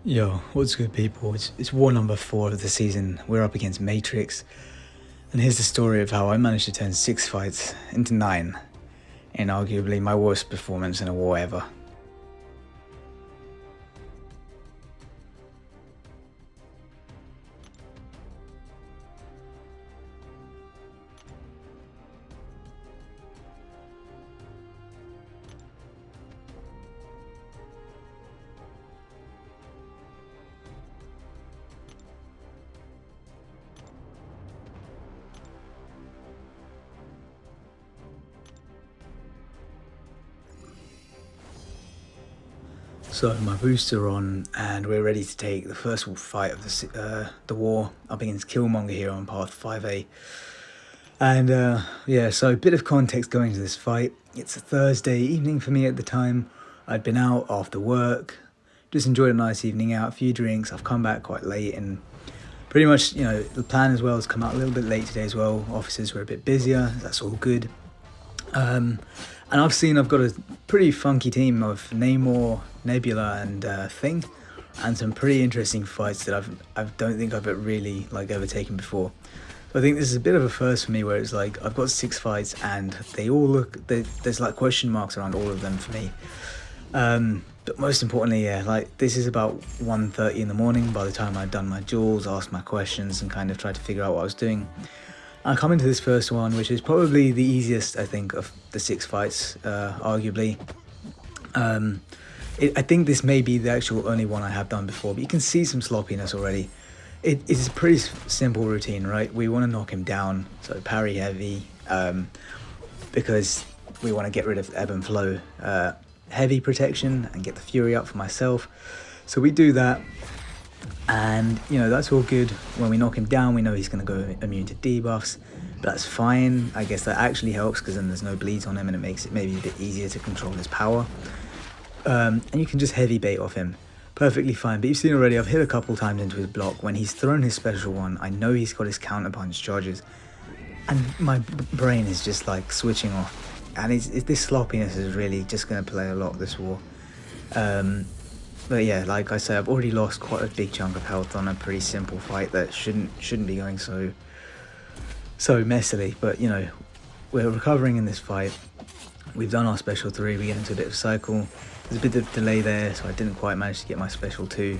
Yo, what's good, people? It's war number 4 of the season. We're up against Matrix, and here's the story of how I managed to turn 6 fights into 9 in arguably my worst performance in a war ever. So my boosts are on, and we're ready to take the first fight of the war up against Killmonger here on path 5A. And yeah, so a bit of context going into this fight. It's a Thursday evening for me at the time. I'd been out after work, just enjoyed a nice evening out, a few drinks. I've come back quite late, and pretty much, the plan as well has come out a little bit late today as well. Offices were a bit busier, that's all good. And I've got a pretty funky team of Namor, Nebula, and Thing, and some pretty interesting fights that I don't think I've really ever taken before. So I think this is a bit of a first for me, where it's like I've got 6 fights and they all there's like question marks around all of them for me. But most importantly, yeah, this is about 1:30 in the morning by the time I'd done my duels, asked my questions, and kind of tried to figure out what I was doing. I come into this first one, which is probably the easiest, I think, of the 6 fights, arguably. I think this may be the actual only one I have done before, but you can see some sloppiness already. It is a pretty simple routine, right? We want to knock him down, so parry heavy, because we want to get rid of ebb and flow heavy protection and get the fury up for myself. So we do that. And, that's all good. When we knock him down, we know he's going to go immune to debuffs. But that's fine. I guess that actually helps, because then there's no bleeds on him, and it makes it maybe a bit easier to control his power. And you can just heavy bait off him. Perfectly fine. But you've seen already, I've hit a couple times into his block. When he's thrown his special one, I know he's got his counter punch charges. And my brain is just switching off. And this sloppiness is really just going to play a lot this war. But yeah, like I say, I've already lost quite a big chunk of health on a pretty simple fight that shouldn't be going so messily. But we're recovering in this fight. We've done our special 3. We get into a bit of cycle. There's a bit of delay there, so I didn't quite manage to get my special 2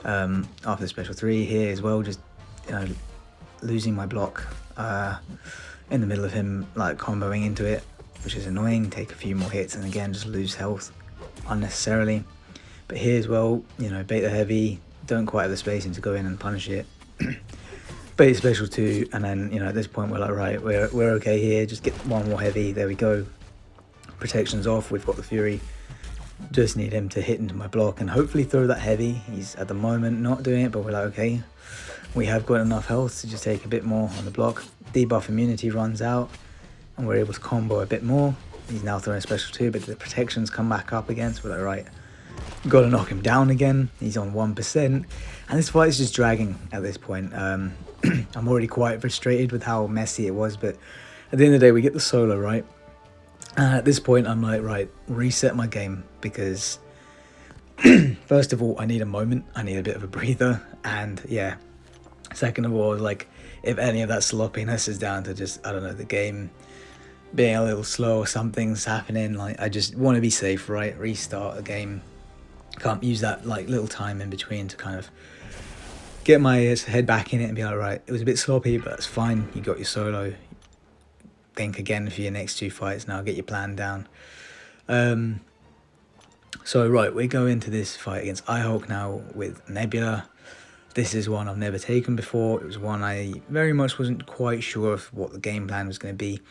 after the special 3 here as well. Just losing my block in the middle of him comboing into it, which is annoying. Take a few more hits and again just lose health unnecessarily. But here as well, bait the heavy, don't quite have the spacing to go in and punish it. Bait special 2, and then, at this point we're like, right, we're okay here, just get one more heavy, there we go. Protection's off, we've got the fury. Just need him to hit into my block and hopefully throw that heavy. He's at the moment not doing it, but we're like, okay, we have got enough health to just take a bit more on the block. Debuff immunity runs out, and we're able to combo a bit more. He's now throwing special 2, but the protections come back up again, so we're like, right, got to knock him down again. He's on 1%, and this fight is just dragging at this point. I'm already quite frustrated with how messy it was, but at the end of the day, we get the solo, right? And at this point, I'm like, right, reset my game, because first of all, I need a moment. I need a bit of a breather, and yeah, second of all, if any of that sloppiness is down to just, I don't know, the game being a little slow or something's happening, I just want to be safe, right? Restart a game. Can't use that little time in between to kind of get my head back in it and be like, right, it was a bit sloppy, but that's fine. You got your solo. Think again for your next 2 fights. Now get your plan down. So right, we go into this fight against ihulk now with Nebula. This is one I've never taken before. It was one I very much wasn't quite sure of what the game plan was going to be.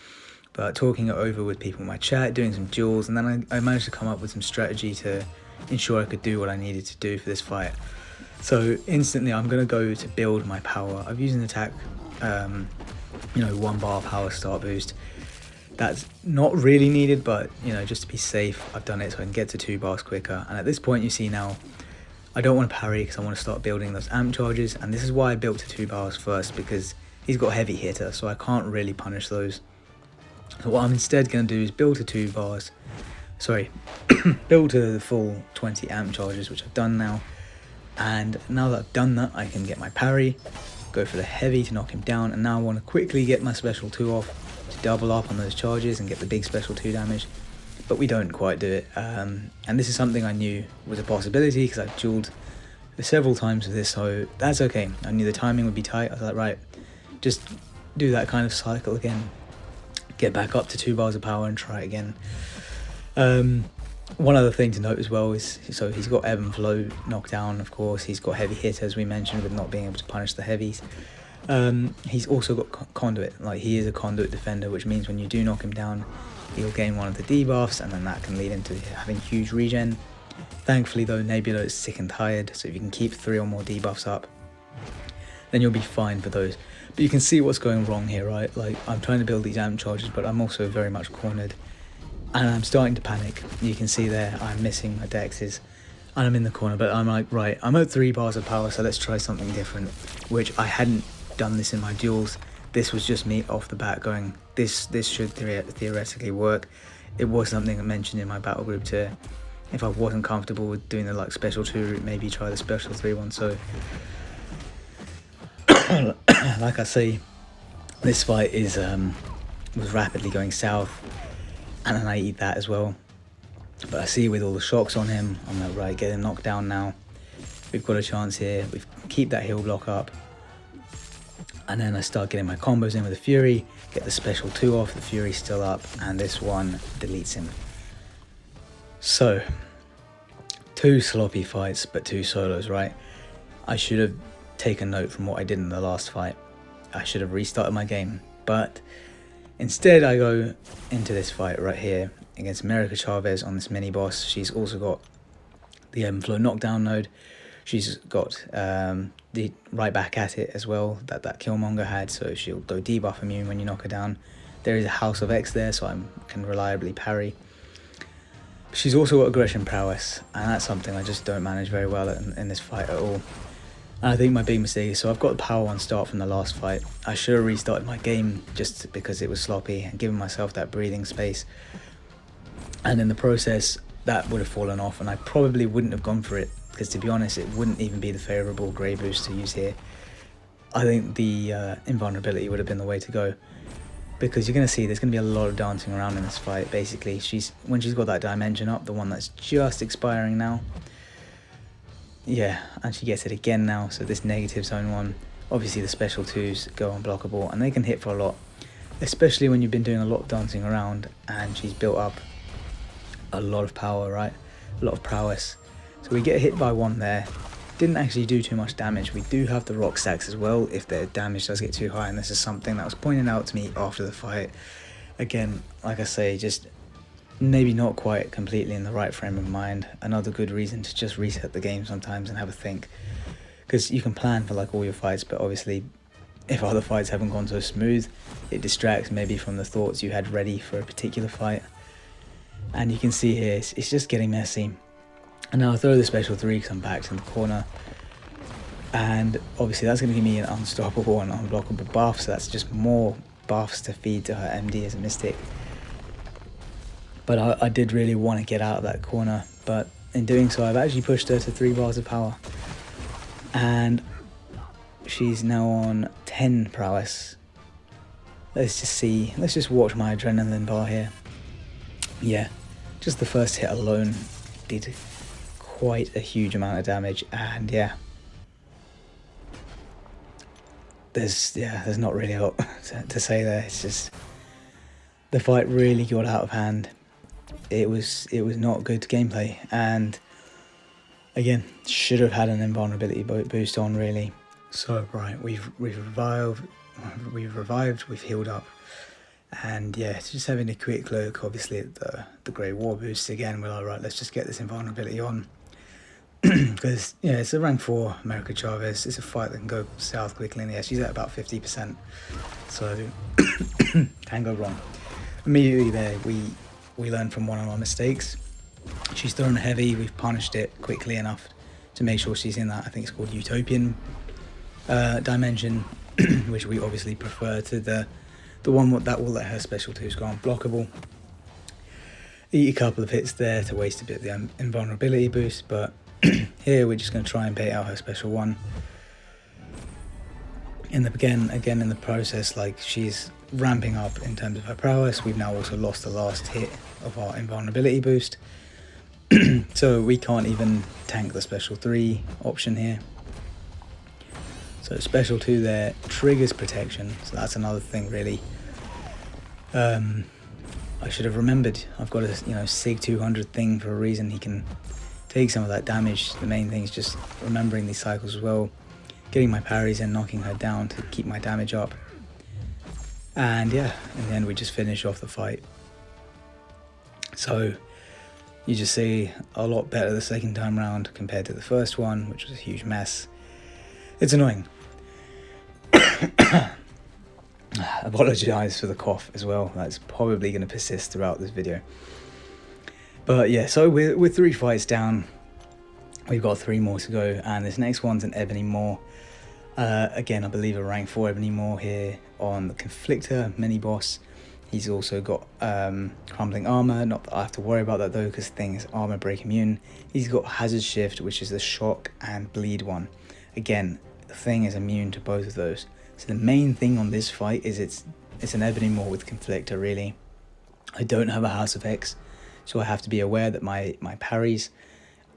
But talking it over with people in my chat, doing some duels, and then I managed to come up with some strategy to ensure I could do what I needed to do for this fight. So instantly I'm going to go to build my power. I've used an attack, 1 bar power start boost. That's not really needed, but just to be safe, I've done it so I can get to 2 bars quicker. And at this point, you see now, I don't want to parry because I want to start building those amp charges, and this is why I built to 2 bars first, because he's got heavy hitter, so I can't really punish those. So what I'm instead going to do is build to 2 bars, build to the full 20 amp charges, which I've done now. And now that I've done that, I can get my parry, go for the heavy to knock him down, and now I want to quickly get my special 2 off to double up on those charges and get the big special 2 damage. But we don't quite do it, and this is something I knew was a possibility because I've dueled several times with this, so that's okay. I knew the timing would be tight. I was like, right, just do that kind of cycle again, get back up to 2 bars of power and try it again. One other thing to note as well is, so he's got ebb and flow knockdown, of course. He's got heavy hit, as we mentioned, with not being able to punish the heavies. He's also got conduit, like he is a conduit defender, which means when you do knock him down, he'll gain one of the debuffs, and then that can lead into having huge regen. Thankfully though, Nebula is sick and tired, so if you can keep 3 or more debuffs up, then you'll be fine for those. But you can see what's going wrong here, right? Like, I'm trying to build these amp charges, but I'm also very much cornered. And I'm starting to panic. You can see there, I'm missing my dexes. And I'm in the corner, but I'm like, right, I'm at 3 bars of power, so let's try something different. Which I hadn't done this in my duels. This was just me off the bat going, this should theoretically work. It was something I mentioned in my battle group to, if I wasn't comfortable with doing the like special 2 route, maybe try the special 3 one. So, like I say, this fight is was rapidly going south. And then I eat that as well. But I see with all the shocks on him, I'm like, right, get him knocked down now. We've got a chance here. We keep that heal block up. And then I start getting my combos in with the Fury, get the special 2 off, the Fury's still up, and this one deletes him. So, 2 sloppy fights, but 2 solos, right? I should have taken note from what I did in the last fight. I should have restarted my game, but instead, I go into this fight right here against Chavez on this mini-boss. She's also got the ebb and flow knockdown node. She's got the right back at it as well that Killmonger had, so she'll go debuff immune when you knock her down. There is a House of X there, so I can reliably parry. She's also got aggression prowess, and that's something I just don't manage very well in this fight at all. And I think my big mistake is, so I've got the power 1 start from the last fight. I should have restarted my game just because it was sloppy and given myself that breathing space. And in the process, that would have fallen off, and I probably wouldn't have gone for it, because to be honest, it wouldn't even be the favourable grey boost to use here. I think the invulnerability would have been the way to go, because you're going to see there's going to be a lot of dancing around in this fight. Basically, when she's got that dimension up, the one that's just expiring now, yeah, and she gets it again now, so this negative zone one, obviously the special 2s go unblockable, and they can hit for a lot, especially when you've been doing a lot of dancing around, and she's built up a lot of power, right? A lot of prowess. So we get hit by 1 there. Didn't actually do too much damage. We do have the rock stacks as well if their damage does get too high, and this is something that was pointed out to me after the fight. Again, like I say, just maybe not quite completely in the right frame of mind. Another good reason to just reset the game sometimes and have a think, because you can plan for like all your fights, but obviously if other fights haven't gone so smooth, it distracts maybe from the thoughts you had ready for a particular fight. And you can see here, it's just getting messy. And now I throw the special 3 because I'm back in the corner, and obviously that's going to give me an unstoppable and unblockable buff, so that's just more buffs to feed to her MD as a Mystic. But I did really want to get out of that corner, but in doing so I've actually pushed her to 3 bars of power, and she's now on 10 prowess. Let's just watch my adrenaline bar here. Yeah, just the first hit alone did quite a huge amount of damage, and yeah, there's not really a lot to say there. It's just the fight really got out of hand. It was not good gameplay, and again, should have had an invulnerability boost on really. So right, we've revived, we've healed up, and yeah, just having a quick look. Obviously at the Grey War boost again, we're like, right, let's just get this invulnerability on. Because yeah, it's a rank 4 Chavez. It's a fight that can go south quickly, and yeah, she's at about 50%, so can go wrong. Immediately there, we learn from one of our mistakes. She's thrown a heavy, we've punished it quickly enough to make sure she's in that, I think it's called Utopian dimension, which we obviously prefer to the one that will let her special 2s go unblockable. Eat a couple of hits there to waste a bit of the invulnerability boost, but Here we're just going to try and bait out her special one. Again in the process, like, she's ramping up in terms of her prowess. We've now also lost the last hit of our invulnerability boost. So we can't even tank the special 3 option here. So special 2 there triggers protection, so that's another thing really. I should have remembered, I've got a Sig 200 thing for a reason. He can take some of that damage. The main thing is just remembering these cycles as well, getting my parries and knocking her down to keep my damage up. And yeah, in the end we just finish off the fight. So you just see a lot better the second time round compared to the first one, which was a huge mess. It's annoying. Apologise for the cough as well, that's probably going to persist throughout this video. But yeah, so we're 3 fights down, we've got 3 more to go, and this next one's an Ebony Maw. Again, I believe a rank 4 Ebony Maw here on the Conflictor mini-boss. He's also got crumbling armor, not that I have to worry about that though, because Thing is armor break immune. He's got hazard shift, which is the shock and bleed one. Again, the Thing is immune to both of those. So the main thing on this fight is it's an Ebony Maw with Conflictor really. I don't have a House of X, so I have to be aware that my parries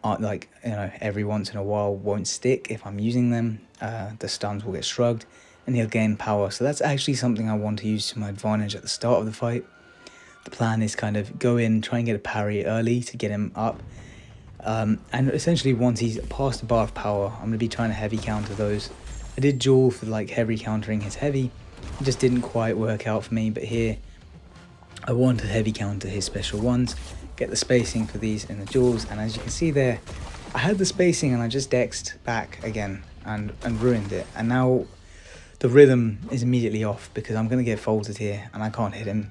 aren't, like, every once in a while won't stick if I'm using them. The stuns will get shrugged and he'll gain power. So that's actually something I want to use to my advantage at the start of the fight. The plan is kind of go in, try and get a parry early to get him up. And essentially once he's past the bar of power, I'm going to be trying to heavy counter those. I did duel for like heavy countering his heavy, it just didn't quite work out for me, but here I want to heavy counter his special ones, get the spacing for these in the duels, and as you can see there, I had the spacing and I just dexed back again and ruined it, and now the rhythm is immediately off because I'm going to get folded here and I can't hit him.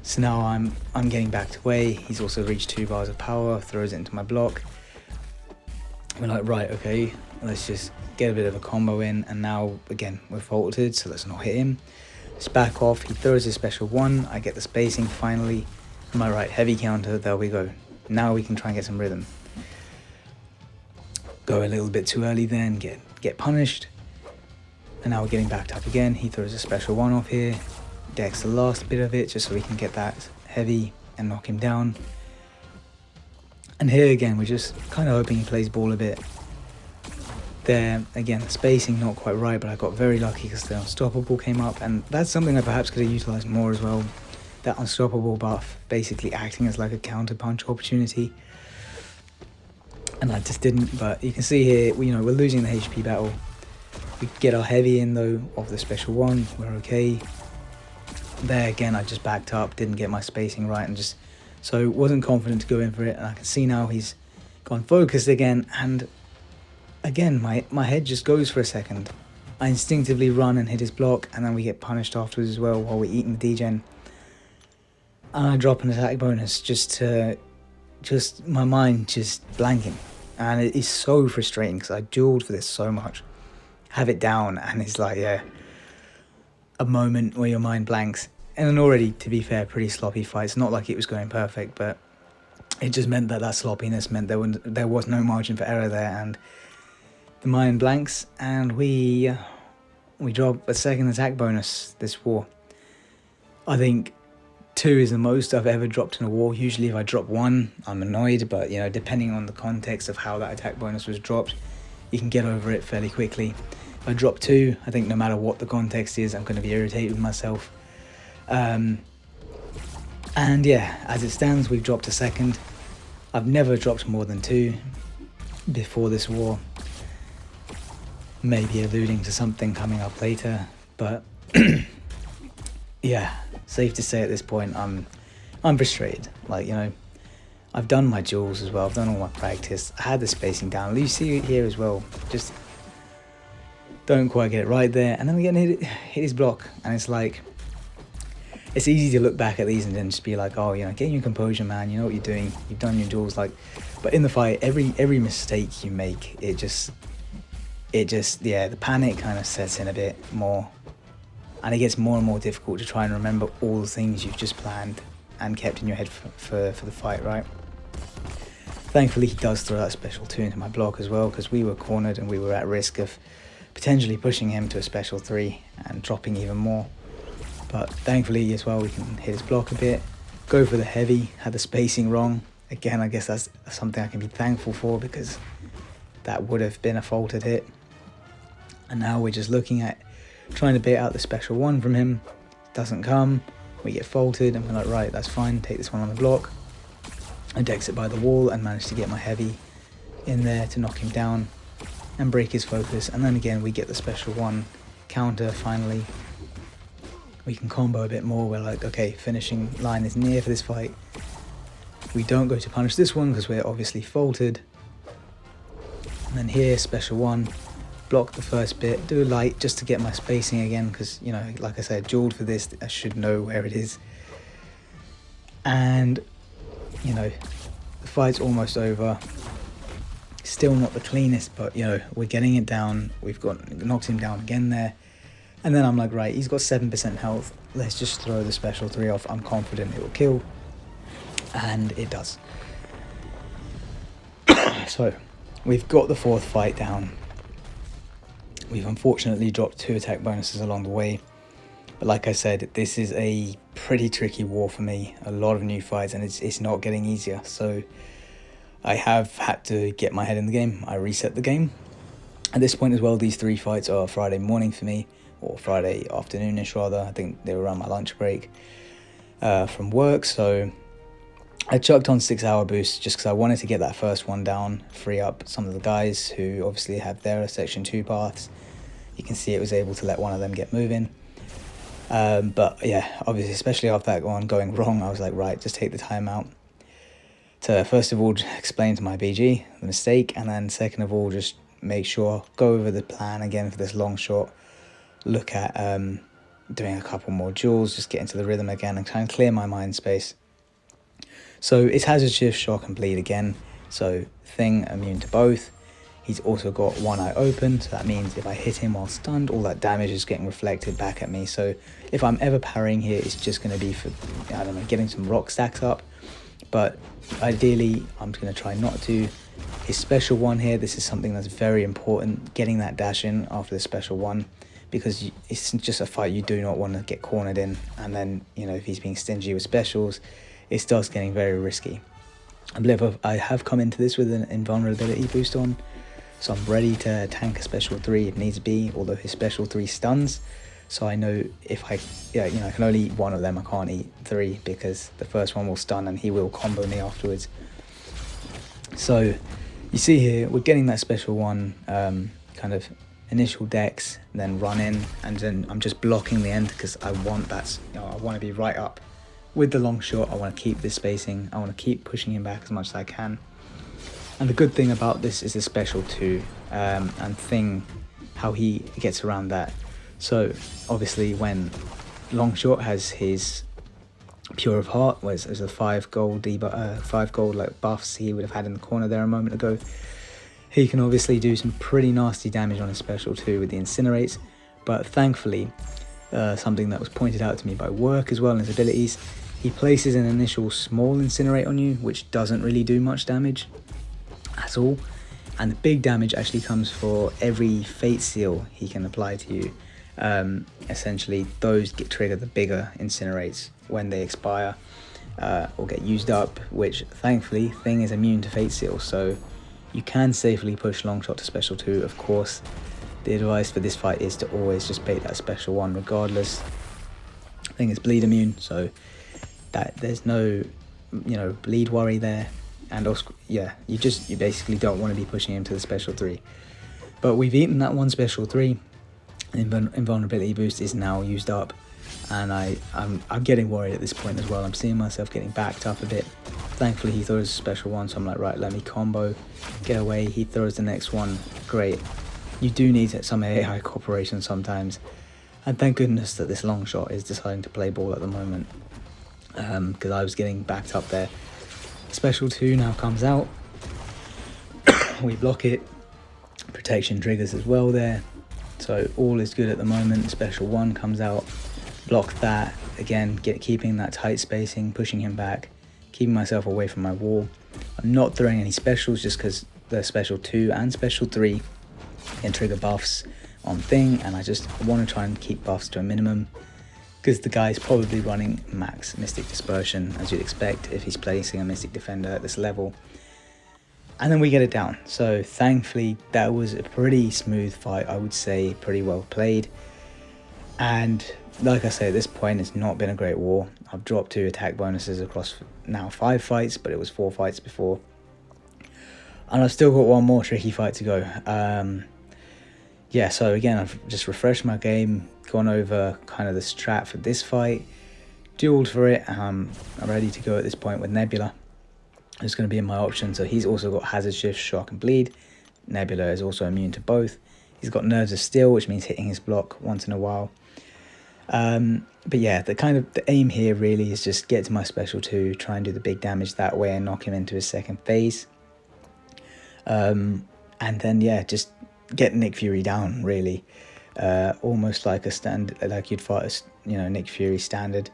So now I'm getting backed away. He's also reached 2 bars of power, throws it into my block. We're like, right, okay, let's just get a bit of a combo in, and now again we're faulted, so let's not hit him. Just back off, he throws his special 1, I get the spacing finally. Am I right? Heavy counter, there we go. Now we can try and get some rhythm. Go a little bit too early then, get punished. And now we're getting backed up again. He throws a special 1 off here, decks the last bit of it just so we can get that heavy and knock him down. And here again, we're just kind of hoping he plays ball a bit. There, again, the spacing not quite right, but I got very lucky because the Unstoppable came up, and that's something I perhaps could have utilised more as well. That Unstoppable buff basically acting as like a counter punch opportunity. And I just didn't, but you can see here, we're losing the HP battle. We get our heavy in though, of the special 1, we're okay. There again, I just backed up, didn't get my spacing right, and just, so wasn't confident to go in for it, and I can see now he's gone focused again, and again, my head just goes for a second. I instinctively run and hit his block, and then we get punished afterwards as well while we're eating the degen. And I drop an attack bonus just my mind just blanking. And it is so frustrating because I dueled for this so much. Have it down, and it's like, yeah, a moment where your mind blanks. And an already, to be fair, pretty sloppy fight. It's not like it was going perfect, but it just meant that sloppiness meant there was no margin for error there, and the mind blanks, and we drop a second attack bonus this war. I think 2 is the most I've ever dropped in a war. Usually if I drop 1, I'm annoyed, but depending on the context of how that attack bonus was dropped, you can get over it fairly quickly. If I drop 2, I think no matter what the context is, I'm going to be irritated with myself. And yeah, as it stands, we've dropped a second. I've never dropped more than 2 before this war. Maybe alluding to something coming up later, but yeah, safe to say at this point I'm frustrated. Like, I've done my duels as well, I've done all my practice, I had the spacing down. You see it here as well, just don't quite get it right there, and then we get hit his block, and it's like, it's easy to look back at these and then just be like, oh, get your composure, man, you know what you're doing, you've done your duels, like, but in the fight, every mistake you make, it just yeah, the panic kind of sets in a bit more, and it gets more and more difficult to try and remember all the things you've just planned and kept in your head for the fight, right? Thankfully, he does throw that special 2 into my block as well, because we were cornered and we were at risk of potentially pushing him to a special 3 and dropping even more. But thankfully as well, we can hit his block a bit, go for the heavy, had the spacing wrong. Again, I guess that's something I can be thankful for, because that would have been a faulted hit. And now we're just looking at trying to bait out the special 1 from him. Doesn't come, we get faulted, and we're like, right, that's fine, take this one on the block. I dex it by the wall and manage to get my heavy in there to knock him down and break his focus. And then again, we get the special 1 counter finally. We can combo a bit more. We're like, okay, finishing line is near for this fight. We don't go to punish this one because we're obviously faulted. And then here, special 1, block the first bit, do a light just to get my spacing again, because, you know, like I said, dueled for this, I should know where it is. And, you know, the fight's almost over. Still not the cleanest, but, you know, we're getting it down. We've knocked him down again there. And then I'm like, right, he's got 7% health. Let's just throw the special 3 off. I'm confident it will kill. And it does. So, we've got the 4th fight down. We've unfortunately dropped 2 attack bonuses along the way. But like I said, this is a pretty tricky war for me. A lot of new fights, and it's not getting easier. So I have had to get my head in the game. I reset the game. At this point as well, these 3 fights are Friday morning for me, or Friday afternoonish rather. I think they were around my lunch break from work. So I chucked on 6-hour boosts just because I wanted to get that first one down, free up some of the guys who obviously have their section 2 paths. You can see it was able to let one of them get moving. But yeah, obviously, especially after that one going wrong, I was like, right, just take the time out to first of all explain to my BG the mistake, and then second of all just make sure, go over the plan again for this long shot, look at doing a couple more duels, just get into the rhythm again and try and clear my mind space. So it's hazard shift, shock and bleed again, so Thing immune to both. He's also got one eye open, so that means if I hit him while stunned, all that damage is getting reflected back at me. So if I'm ever parrying here, it's just going to be for, I don't know, getting some rock stacks up. But ideally, I'm going to try not to. His special 1 here, this is something that's very important, getting that dash in after the special 1, because it's just a fight you do not want to get cornered in. And then, you know, if he's being stingy with specials, it starts getting very risky. I believe I have come into this with an invulnerability boost on, so I'm ready to tank a special 3 if needs be, although his special 3 stuns. So I know if I can only eat one of them, I can't eat 3, because the first one will stun and he will combo me afterwards. So you see here, we're getting that special 1 kind of initial dex, then run in, and then I'm just blocking the end because I want that, you know, I want to be right up with the long shot. I want to keep this spacing, I want to keep pushing him back as much as I can. And the good thing about this is the special 2 and Thing, how he gets around that. So obviously when Longshot has his Pure of Heart, whereas there's a 5 gold like buffs he would have had in the corner there a moment ago, he can obviously do some pretty nasty damage on his special 2 with the incinerates. But thankfully, something that was pointed out to me by work as well in his abilities, he places an initial small incinerate on you, which doesn't really do much damage at all, and the big damage actually comes for every fate seal he can apply to you. Essentially those get triggered, the bigger incinerates, when they expire or get used up, which thankfully Thing is immune to fate seal, so you can safely push Longshot to special 2. Of course, the advice for this fight is to always just bait that special 1 regardless. Thing is bleed immune, so that there's no, you know, bleed worry there. And also, yeah, you basically don't want to be pushing him to the special 3. But we've eaten that 1 special 3. Invulnerability boost is now used up, and I'm getting worried at this point as well. I'm seeing myself getting backed up a bit. Thankfully he throws a special 1, so I'm like, right, let me combo, get away. He throws the next one, great. You do need some AI cooperation sometimes, and thank goodness that this long shot is deciding to play ball at the moment, because I was getting backed up there. Special 2 now comes out. We block it. Protection triggers as well there. So all is good at the moment. Special 1 comes out. Block that. Again, keeping that tight spacing, pushing him back, keeping myself away from my wall. I'm not throwing any specials just because the special 2 and special 3 can trigger buffs on thing, and I just want to try and keep buffs to a minimum because the guy's probably running max Mystic Dispersion, as you'd expect if he's placing a Mystic Defender at this level. And then we get it down. So thankfully that was a pretty smooth fight, I would say, pretty well played. And like I say, at this point it's not been a great war. I've dropped 2 attack bonuses across now 5 fights, but it was 4 fights before. And I've still got one more tricky fight to go. Yeah, so again, I've just refreshed my game, gone over kind of the strat for this fight, dueled for it. I'm ready to go at this point with Nebula. It's going to be in my option. So he's also got Hazard Shift, Shock and Bleed. Nebula is also immune to both. He's got Nerves of Steel, which means hitting his block once in a while. But yeah, the aim here really is just get to my special 2, try and do the big damage that way and knock him into his second phase. And then yeah, just get Nick Fury down really. Almost like a like you'd fight a, Nick Fury standard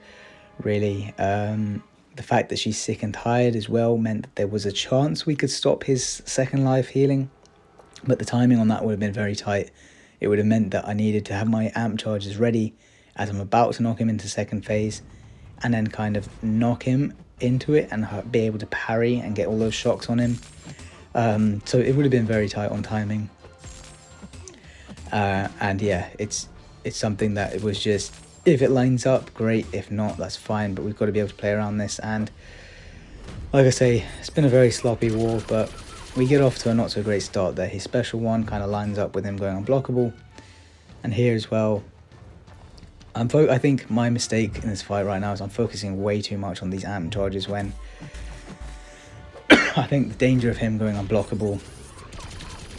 really. The fact that she's sick and tired as well meant that there was a chance we could stop his second life healing, but the timing on that would have been very tight. It would have meant that I needed to have my amp charges ready as I'm about to knock him into second phase, and then kind of knock him into it and be able to parry and get all those shocks on him. So it would have been very tight on timing. And yeah, it's something that it was just, if it lines up, great. If not, that's fine. But we've got to be able to play around this. And like I say, it's been a very sloppy war, but we get off to a not so great start there. His special 1 kind of lines up with him going unblockable. And here as well, I think my mistake in this fight right now is I'm focusing way too much on these amp charges when I think the danger of him going unblockable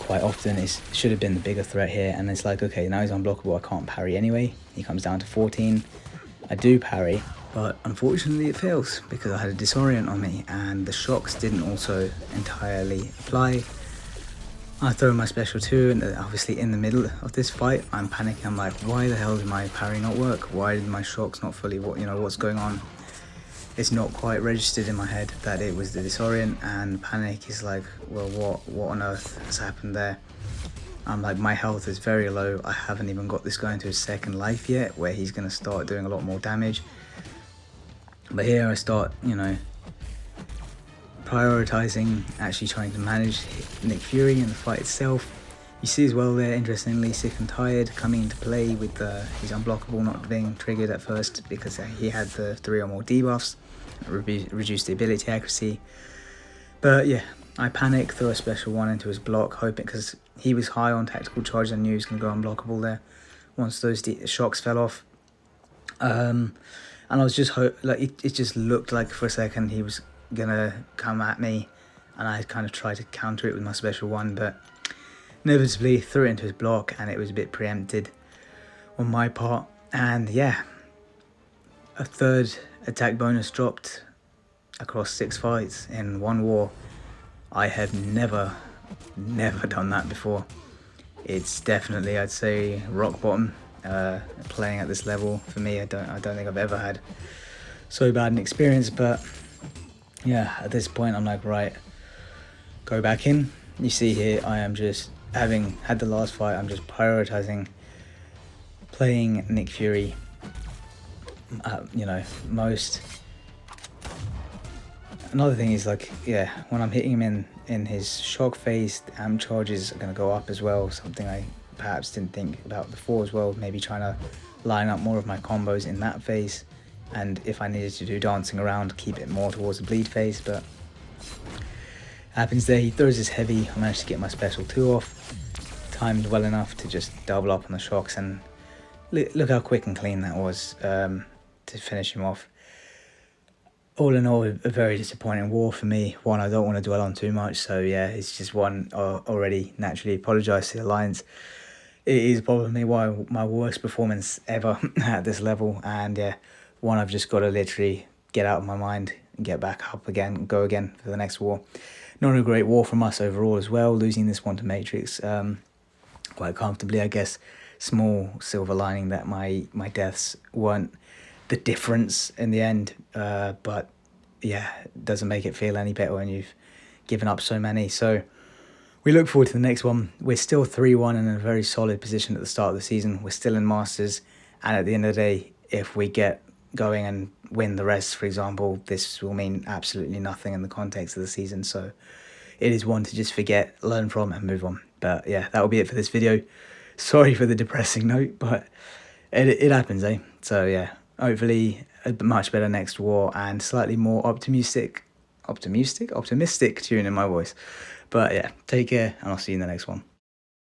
quite often should have been the bigger threat here. And it's like, okay, now he's unblockable, I can't parry anyway. He comes down to 14. I do parry, but unfortunately it fails because I had a disorient on me and the shocks didn't also entirely apply. I throw my special 2, and obviously in the middle of this fight I'm panicking. I'm like, why the hell did my parry not work? Why did my shocks not fully, what's going on? It's not quite registered in my head that it was the disorient, and panic is like, well, what on earth has happened there? I'm like, my health is very low. I haven't even got this guy into his second life yet, where he's going to start doing a lot more damage. But here I start, prioritizing actually trying to manage Nick Fury in the fight itself. You see as well there, interestingly, sick and tired coming into play with his unblockable not being triggered at first because he had the 3 or more debuffs, reduced the ability accuracy. But yeah, I panic, throw a special 1 into his block, hoping, because he was high on tactical charge, I knew he was going to go unblockable there once those shocks fell off. And I was just it just looked like for a second he was gonna come at me, and I kind of tried to counter it with my special 1, but inevitably threw it into his block, and it was a bit preempted on my part. And yeah, a 3rd attack bonus dropped across 6 fights in one war. I have never done that before. It's definitely, I'd say, rock bottom playing at this level for me. I don't think I've ever had so bad an experience. But yeah, at this point I'm like, right, go back in. You see here, I am just, having had the last fight, I'm just prioritizing playing Nick Fury most. Another thing is, like, yeah, when I'm hitting him in his shock phase, the amp charges are going to go up as well, something I perhaps didn't think about before as well. Maybe trying to line up more of my combos in that phase, and if I needed to do dancing around, keep it more towards the bleed phase. But happens there, he throws his heavy. I managed to get my special 2 off, timed well enough to just double up on the shocks, and look how quick and clean that was to finish him off. All in all, a very disappointing war for me. One I don't want to dwell on too much, so yeah, it's just one already naturally apologise to the Alliance. It is probably my worst performance ever at this level, and yeah, one I've just got to literally get out of my mind and get back up again and go again for the next war. Not a great war from us overall as well, losing this one to Matrix quite comfortably, I guess. Small silver lining that my deaths weren't the difference in the end, but yeah, it doesn't make it feel any better when you've giving up so many. So we look forward to the next one. We're still 3-1 in a very solid position at the start of the season. We're still in Masters, and at the end of the day, if we get going and win the rest, for example, this will mean absolutely nothing in the context of the season. So it is one to just forget, learn from, and move on. But yeah, that will be it for this video. Sorry for the depressing note, but it happens, eh? So yeah, hopefully a much better next war and slightly more optimistic tune in my voice. But yeah, take care, and I'll see you in the next one.